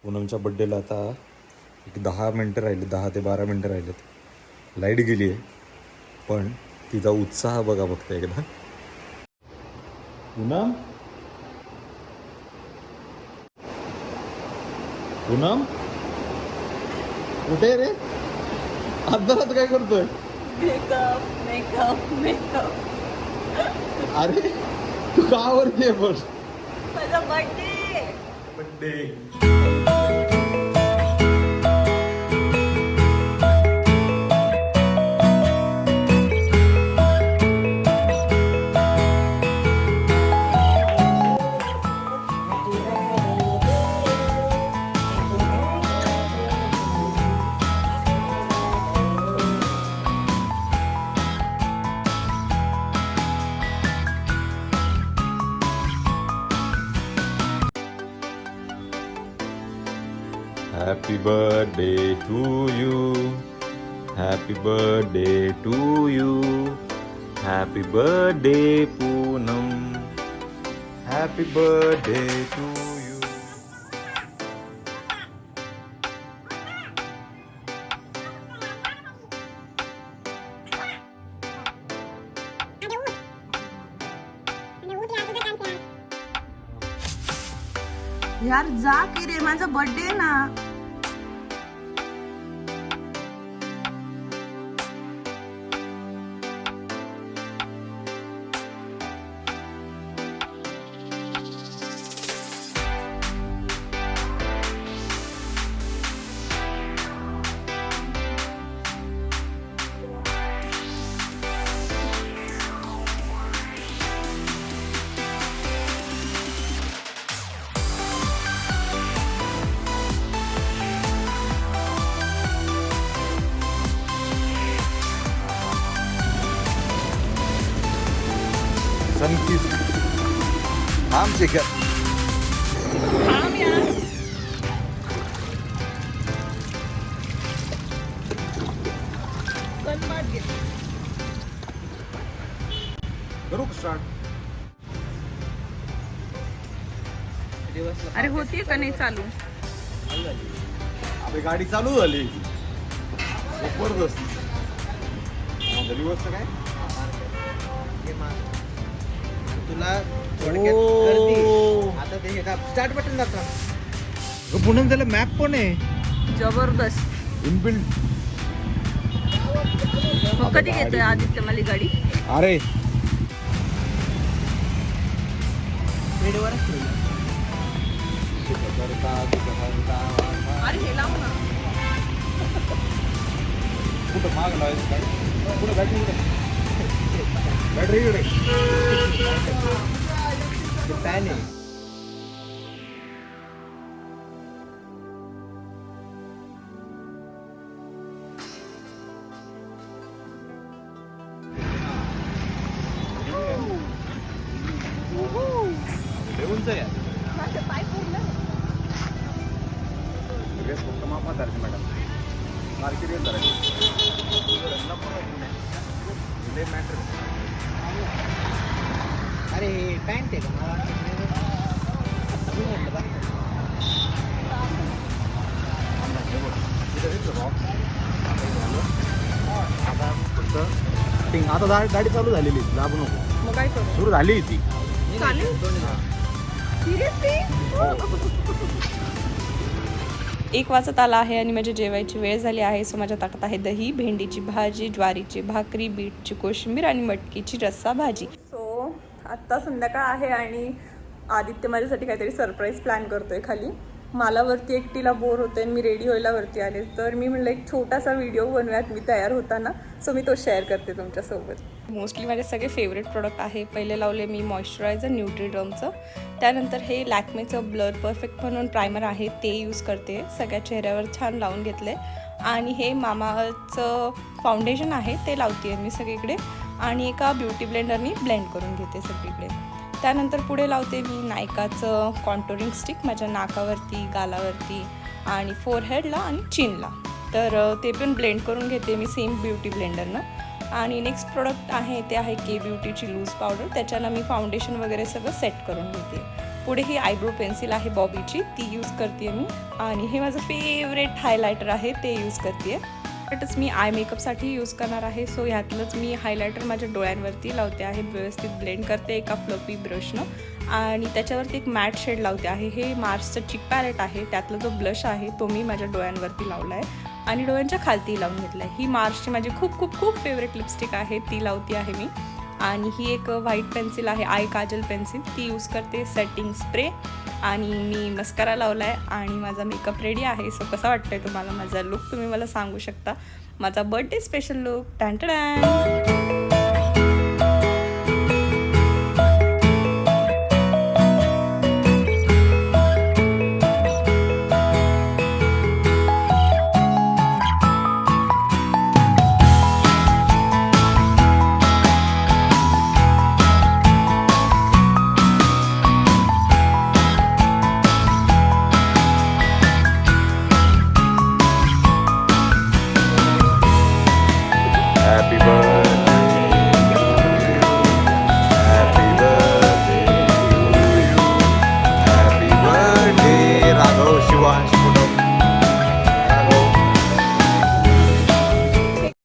पूनमच्या बड्डेला आता एक 10 मिनटं राहिली, 10 ते 12 मिनटं राहिलेत. लाईट गेली आहे, पण तिचा उत्साह बघा फक्त एकदा. पूनम पूनम कुठे रे? आता काय करतोय? Makeup makeup makeup. अरे तू का आवडते पण? माझा birthday birthday. Happy birthday to you. Happy birthday to you. Happy birthday Poonam. Happy birthday to you. यार जा की रे, माझा बर्थडे ना. Sunkiss. थांब शिखर. थांब यार. सनबाथ घे. करू स्टार्ट. अरे होतीये का नाही चालू? अबे गाडी चालू झाली. जबरदस्त. झाली गोष्ट काय? तुला थोडक्यात गर्दी. आता ते हे स्टार्ट बटन दाबता. पूनम त्याला मॅप पण आहे. जबरदस्त. इनबिल्ट. कधी घेतोय आदित्य मला गाडी? अरे अरे हे लाव ना. कुठं माग लावायचं गाडी? कुठं बॅटरी बॅटरी इकडे. पॅन आहे. उंच आहे. माझे पाय पूर्ण फक्त मापात आहे मॅडम. मार्केट येत मॅटर. अरे पॅन्ट आहे का? मला आता गाडी चालू झालेली. दाबू नको. मग काय करू? सुरू झाली ती. चालेल. सिरियसली? 1 वाजत आला आहे आणि माझी जेवायची वेळ झाली आहे. सो माझ्या ताटात आहे दही, भेंडीची भाजी, ज्वारीची भाकरी, बीटची कोशिंबीर आणि मटकीची रस्सा भाजी. सो आत्ता संध्याकाळ आहे आणि आदित्य माझ्यासाठी काहीतरी सरप्राईज प्लॅन करतोय खाली. मला वरती एकटीला बोर होते आणि मी रेडी व्हायला वरती आले, तर मी म्हणलं एक छोटासा व्हिडिओ बनवूयात मी तयार होताना. सो मी तो शेअर करते तुमच्यासोबत. मोस्टली माझे सगळे फेवरेट प्रोडक्ट आहे. पहिले लावले मी मॉइश्चरायझर न्यूट्रीड्रमचं, त्यानंतर हे लॅक्मेचं ब्लर परफेक्ट म्हणून प्रायमर आहे ते यूज करते. सगळ्या चेहऱ्यावर छान लावून घेतले. आणि हे मामाचं फाउंडेशन आहे ते लावते मी सगळीकडे आणि एका ब्युटी ब्लेंडरनी ब्लेंड करून घेते सगळीकडे. त्यानंतर पुढे लावते मी नायकाचं कॉन्टोरिंग स्टिक माझ्या नाकावरती, गालावरती आणि फोरहेडला आणि चिनला. तर ते पण ब्लेंड करून घेते मी सेम ब्युटी ब्लेंडरनं. आणि नेक्स्ट प्रोडक्ट आहे ते आहे के ब्युटीची लूज पावडर. त्याच्यानं मी फाउंडेशन वगैरे सगळं सेट करून घेते. पुढे ही आयब्रो पेन्सिल आहे बॉबीची, ती यूज करते मी. आणि हे माझं फेवरेट हायलायटर आहे, ते यूज करते. त्यातच मी आय मेकअपसाठी यूज करणार आहे. सो ह्यातलंच मी हायलायटर माझ्या डोळ्यांवरती लावते आहे, व्यवस्थित ब्लेंड करते एका फ्लफी ब्रशनं आणि त्याच्यावरती एक मॅट शेड लावते आहे. हे मार्सचं चिक पॅलेट आहे, त्यातला जो ब्लश आहे तो मी माझ्या डोळ्यांवरती लावला आहे आणि डोळ्यांच्या खालती लावून घेतला आहे. ही मार्सची माझी खूप खूप खूप फेवरेट लिपस्टिक आहे, ती लावते आहे मी. आणि ही एक व्हाईट पेन्सिल आहे, आय काजल पेन्सिल, ती यूज करते. सेटिंग स्प्रे आणि मी मस्कारा लावला आहे आणि माझा मेकअप रेडी आहे. सो कसा वाटतंय तुम्हाला माझा लुक, तुम्ही मला सांगू शकता. माझा बर्थडे स्पेशल लुक टॅन्टडॅन. Happy birthday, happy birthday to you, happy birthday Raghav Shivansh.